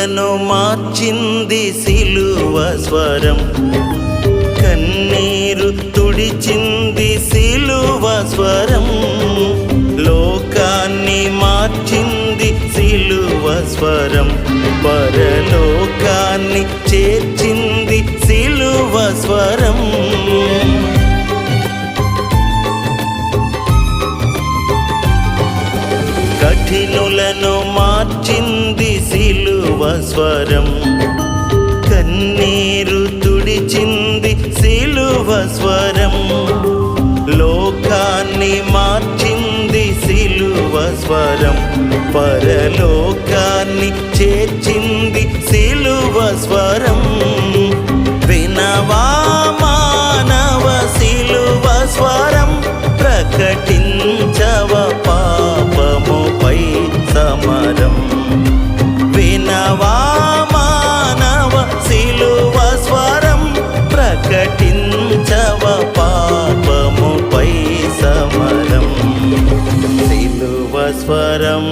కఠినులను మార్చింది సిలువ స్వరం, కన్నీరు తుడిచింది సిలువ స్వరం. లోకాన్ని మార్చింది సిలువ స్వరం, పరలోకాన్ని చేర్చింది సిలువ స్వరం. కఠినులను మార్చింది సిలువ స్వరం, కన్నీరు తుడిచింది సిలువ స్వరం. లోకాన్ని మార్చింది సిలువ స్వరం, పరలోకాన్ని చేర్చింది సిలువ స్వరం. వినవా మానవ సిలువ స్వరం, ప్రకటించవ పాపముపై సమరం. వినవా మానవ సిలువ స్వరం, ప్రకటించవ పాపముపై సమరం. సిలువ స్వరం